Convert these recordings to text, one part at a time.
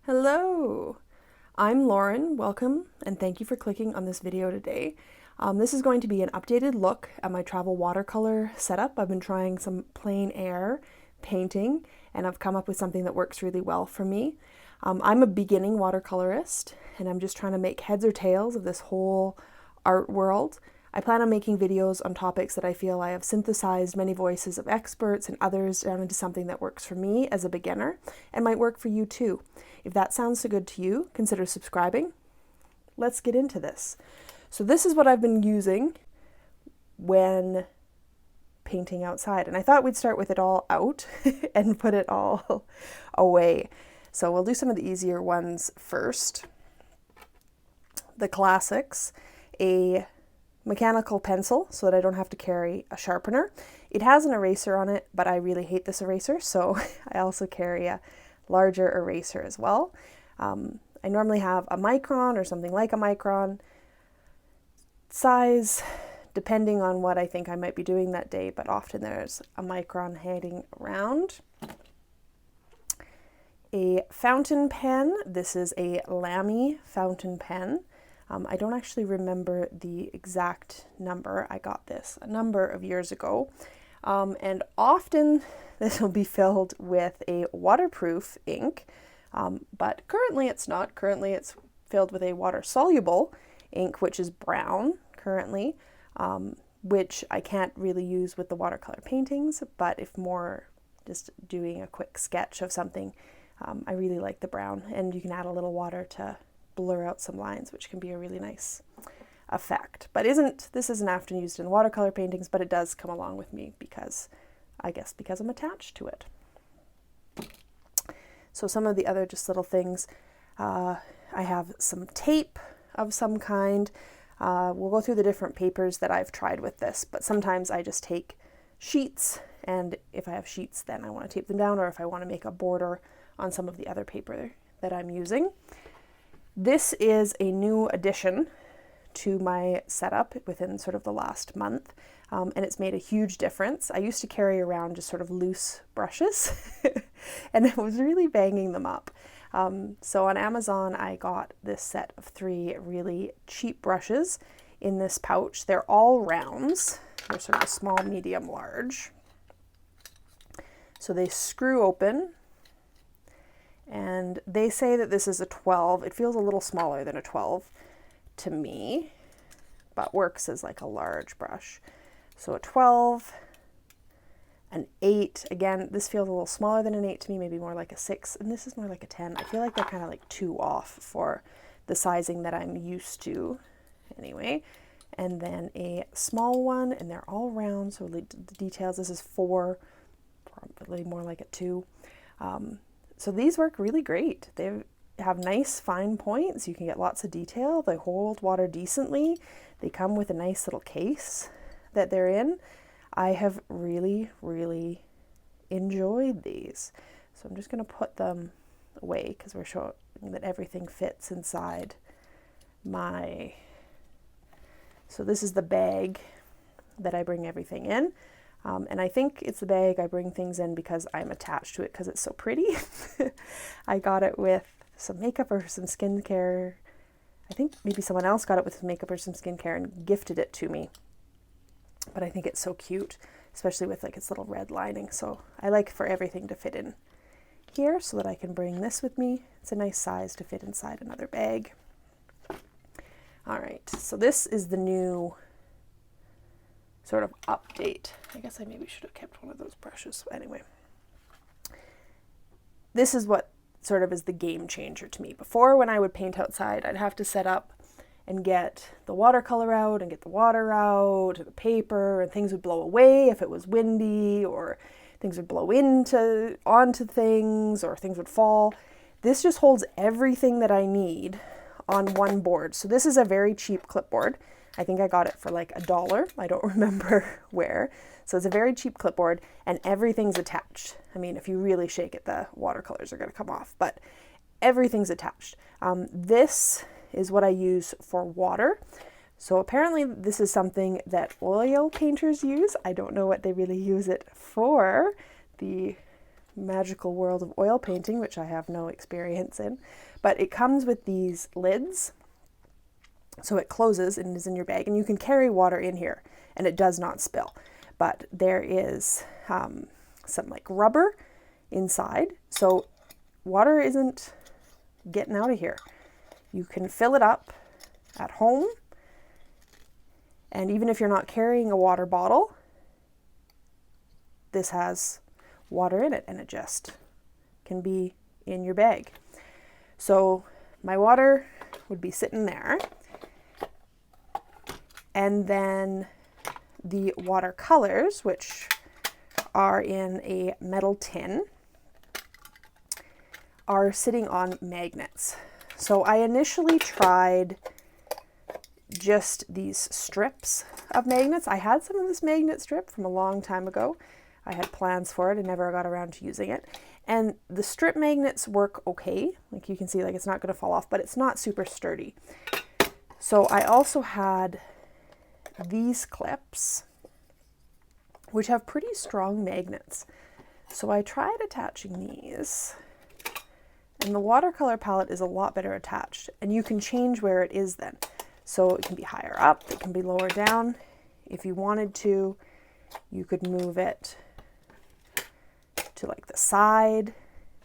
Hello, I'm Lauren. Welcome and thank you for clicking on this video today. This is going to be an updated look at my travel watercolor setup. I've been trying some plein air painting and I've come up with something that works really well for me. I'm a beginning watercolorist and I'm just trying to make heads or tails of this whole art world. I plan on making videos on topics that I feel I have synthesized many voices of experts and others down into something that works for me as a beginner and might work for you too. If that sounds so good to you, consider subscribing. Let's get into this. So this is what I've been using when painting outside. And I thought we'd start with it all out and put it all away. So we'll do some of the easier ones first. The classics, a mechanical pencil so that I don't have to carry a sharpener. It has an eraser on it, but I really hate this eraser, so I also carry a larger eraser as well. I normally have a micron or something like a micron size, depending on what I think I might be doing that day, but often there's a micron hanging around. A fountain pen. This is a Lamy fountain pen. I don't actually remember the exact number. I got this a number of years ago. And often this will be filled with a waterproof ink, but currently it's not. Currently it's filled with a water-soluble ink, which is brown currently, which I can't really use with the watercolor paintings, but if more just doing a quick sketch of something, I really like the brown, and you can add a little water to blur out some lines, which can be a really nice effect. But this isn't often used in watercolor paintings, but it does come along with me because I'm attached to it. So some of the other just little things, I have some tape of some kind. We'll go through the different papers that I've tried with this, but sometimes I just take sheets, and if I have sheets then I want to tape them down, or if I want to make a border on some of the other paper that I'm using. This is a new addition to my setup within sort of the last month, and it's made a huge difference. I used to carry around just sort of loose brushes and I was really banging them up. So on Amazon I got this set of 3 really cheap brushes in this pouch. They're all rounds. They're sort of a small, medium, large. So they screw open. And they say that this is a 12. It feels a little smaller than a 12 to me, but works as like a large brush. So a 12, an 8. Again, this feels a little smaller than an 8 to me, maybe more like a 6. And this is more like a 10. I feel like they're kind of like 2 off for the sizing that I'm used to anyway. And then a small one, and they're all round. So the details, this is 4, probably more like a 2. So these work really great. They have nice fine points. You can get lots of detail. They hold water decently. They come with a nice little case that they're in. I have really, really enjoyed these. So I'm just going to put them away because we're showing that everything fits inside my... So this is the bag that I bring everything in. And I think it's the bag I bring things in because I'm attached to it because it's so pretty. I got it with some makeup or some skincare. I think maybe someone else got it with some makeup or some skincare and gifted it to me. But I think it's so cute, especially with like its little red lining. So I like for everything to fit in here so that I can bring this with me. It's a nice size to fit inside another bag. All right, so this is the new sort of update. I guess I maybe should have kept one of those brushes. Anyway, this is what sort of is the game changer to me. Before, when I would paint outside, I'd have to set up and get the watercolor out and get the water out, the paper, and things would blow away if it was windy, or things would blow onto things, or things would fall. This just holds everything that I need on one board. So this is a very cheap clipboard. I think I got it for like $1. I don't remember where. So it's a very cheap clipboard and everything's attached. I mean, if you really shake it, the watercolors are going to come off, but everything's attached. This is what I use for water. So apparently this is something that oil painters use. I don't know what they really use it for. The magical world of oil painting, which I have no experience in, but it comes with these lids. So it closes and is in your bag, and you can carry water in here and it does not spill. But there is some like rubber inside, so water isn't getting out of here. You can fill it up at home, and even if you're not carrying a water bottle, this has water in it and it just can be in your bag. So my water would be sitting there, and then the watercolors, which are in a metal tin, are sitting on magnets. So I initially tried just these strips of magnets. I had some of this magnet strip from a long time ago. I had plans for it and never got around to using it. And the strip magnets work okay. Like you can see, like it's not going to fall off, but it's not super sturdy. So I also had these clips, which have pretty strong magnets. So I tried attaching these, and the watercolor palette is a lot better attached, and you can change where it is then. So it can be higher up, it can be lower down. If you wanted to, you could move it to like the side,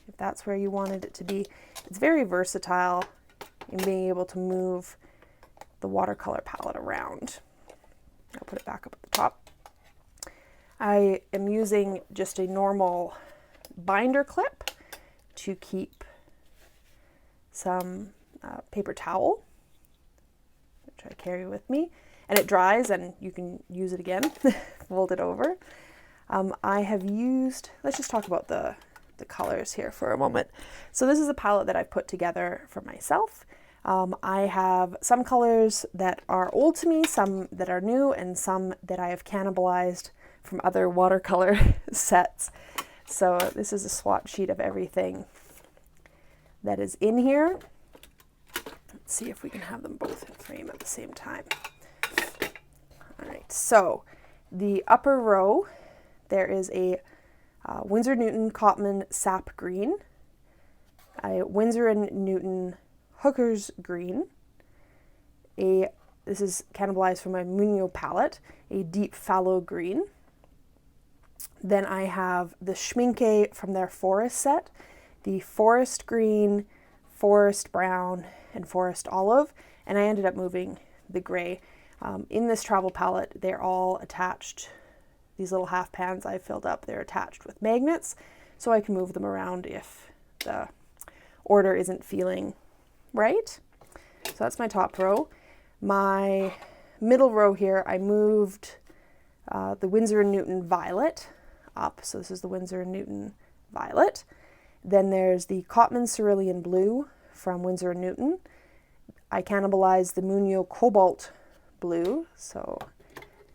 if that's where you wanted it to be. It's very versatile in being able to move the watercolor palette around. I'll put it back up at the top. I am using just a normal binder clip to keep some paper towel, which I carry with me, and it dries and you can use it again, fold it over. I have used, let's just talk about the colors here for a moment. So this is a palette that I've put together for myself. I have some colors that are old to me, some that are new, and some that I have cannibalized from other watercolor sets. So this is a swatch sheet of everything that is in here. Let's see if we can have them both in frame at the same time. All right, so the upper row, there is a Winsor & Newton Cotman Sap Green, a Winsor & Newton Hooker's Green, this is cannibalized from my Munio palette, a deep fallow green. Then I have the Schmincke from their Forest set, the Forest Green, Forest Brown, and Forest Olive, and I ended up moving the gray. In this travel palette, they're all attached. These little half pans I filled up, they're attached with magnets, so I can move them around if the order isn't feeling right. So that's my top row. My middle row here, I moved the Winsor & Newton Violet up. So this is the Winsor & Newton Violet. Then there's the Cotman Cerulean Blue from Winsor & Newton. I cannibalized the Munio Cobalt Blue, so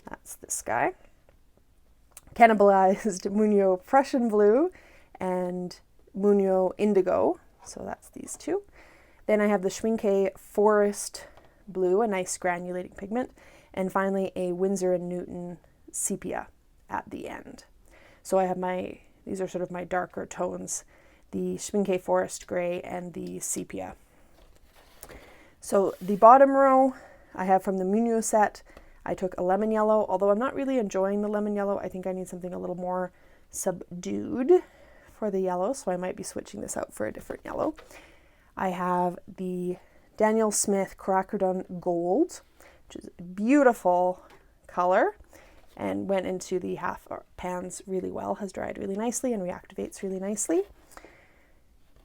that's this guy. Cannibalized Munio Prussian Blue and Munio Indigo, so that's these two. Then I have the Schmincke Forest Blue, a nice granulating pigment, and finally a Winsor & Newton Sepia at the end. So I have these are sort of my darker tones, the Schmincke Forest Gray and the Sepia. So the bottom row I have from the Munio set, I took a lemon yellow, although I'm not really enjoying the lemon yellow. I think I need something a little more subdued for the yellow, so I might be switching this out for a different yellow. I have the Daniel Smith Queracridon Gold, which is a beautiful color and went into the half pans really well, has dried really nicely and reactivates really nicely.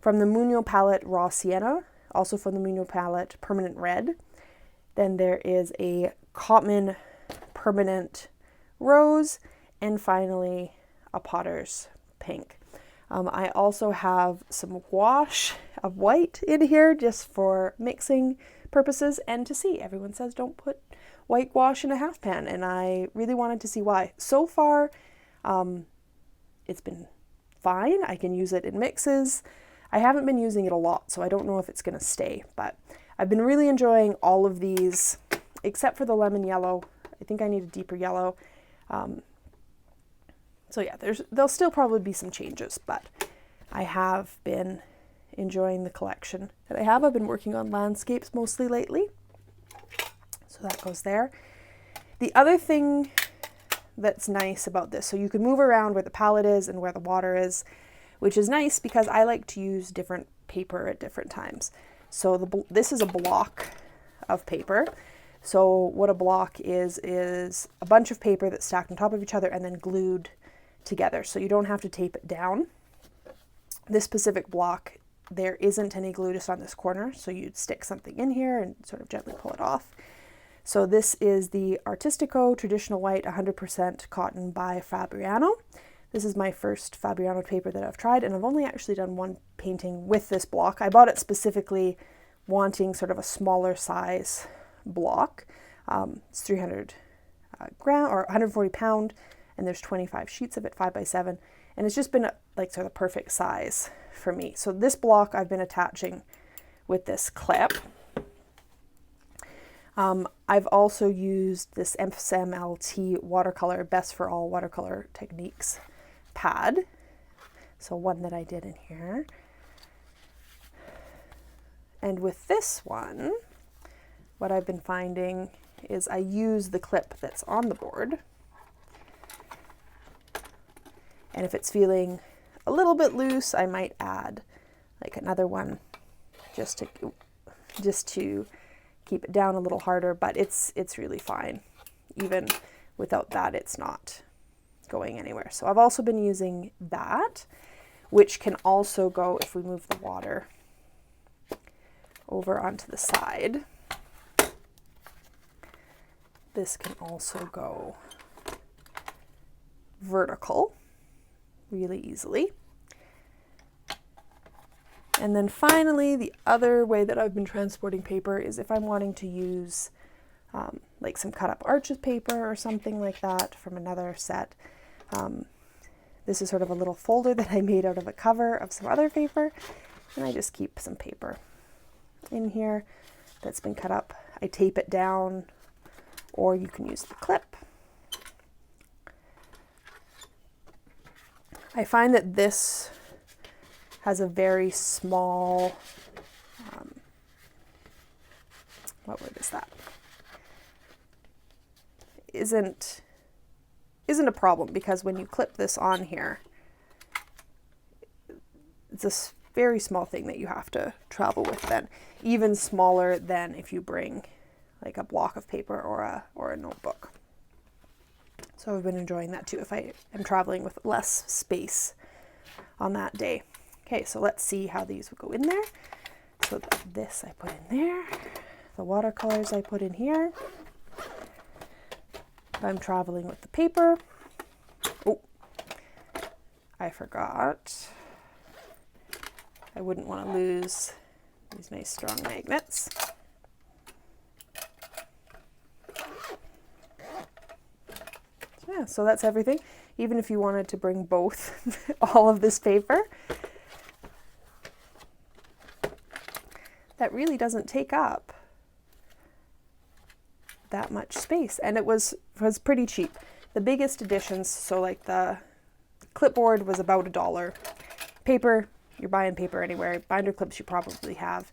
From the Munio palette, Raw Sienna, also from the Munio palette, Permanent Red. Then there is a Cotman Permanent Rose, and finally a Potter's Pink. I also have some wash of white in here just for mixing purposes and to see. Everyone says don't put white wash in a half pan, and I really wanted to see why. So far, it's been fine. I can use it in mixes. I haven't been using it a lot, so I don't know if it's going to stay, but I've been really enjoying all of these, except for the lemon yellow. I think I need a deeper yellow. So yeah, there'll still probably be some changes, but I have been enjoying the collection that I have. I've been working on landscapes mostly lately. So that goes there. The other thing that's nice about this, so you can move around where the palette is and where the water is, which is nice because I like to use different paper at different times. So this is a block of paper. So what a block is a bunch of paper that's stacked on top of each other and then glued together. So you don't have to tape it down. This specific block, there isn't any glue just on this corner. So you'd stick something in here and sort of gently pull it off. So this is the Artistico Traditional White 100% Cotton by Fabriano. This is my first Fabriano paper that I've tried, and I've only actually done one painting with this block. I bought it specifically wanting sort of a smaller size block. It's 300 gram or 140 pound, and there's 25 sheets of it, 5x7, and it's just been like sort of the perfect size for me. So this block I've been attaching with this clip. I've also used this SMLT Watercolor Best for All Watercolor Techniques pad. So one that I did in here. And with this one, what I've been finding is I use the clip that's on the board. And if it's feeling a little bit loose, I might add like another one just to keep it down a little harder, but it's really fine. Even without that, it's not going anywhere. So I've also been using that, which can also go, if we move the water over onto the side, this can also go vertical really easily. And then finally, the other way that I've been transporting paper is if I'm wanting to use like some cut up arches paper or something like that from another set. This is sort of a little folder that I made out of a cover of some other paper, and I just keep some paper in here that's been cut up. I tape it down, or you can use the clip. I find that this has a very small, what word is that? Isn't a problem, because when you clip this on here, it's a very small thing that you have to travel with then, even smaller than if you bring like a block of paper or a notebook. So I've been enjoying that too if I am traveling with less space on that day. Okay, so let's see how these would go in there. So this I put in there, the watercolors I put in here. If I'm traveling with the paper, oh, I forgot. I wouldn't want to lose these nice strong magnets. Yeah, so that's everything. Even if you wanted to bring both, all of this paper, that really doesn't take up that much space. And it was pretty cheap. The biggest additions, so like the clipboard was about $1. Paper, you're buying paper anywhere. Binder clips you probably have.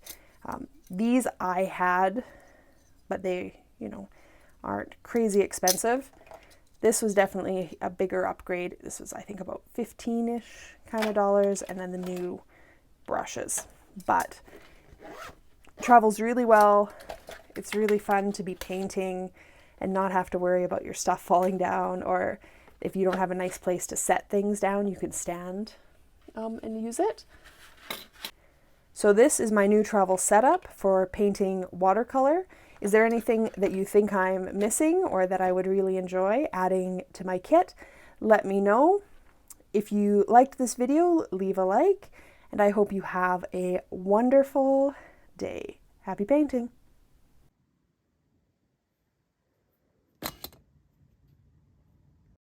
These I had, but they, aren't crazy expensive. This was definitely a bigger upgrade. This was, I think, about 15-ish kind of dollars, and then the new brushes. But travels really well. It's really fun to be painting and not have to worry about your stuff falling down, or if you don't have a nice place to set things down, you can stand and use it. So this is my new travel setup for painting watercolor. Is there anything that you think I'm missing or that I would really enjoy adding to my kit? Let me know. If you liked this video, leave a like, and I hope you have a wonderful day. Happy painting!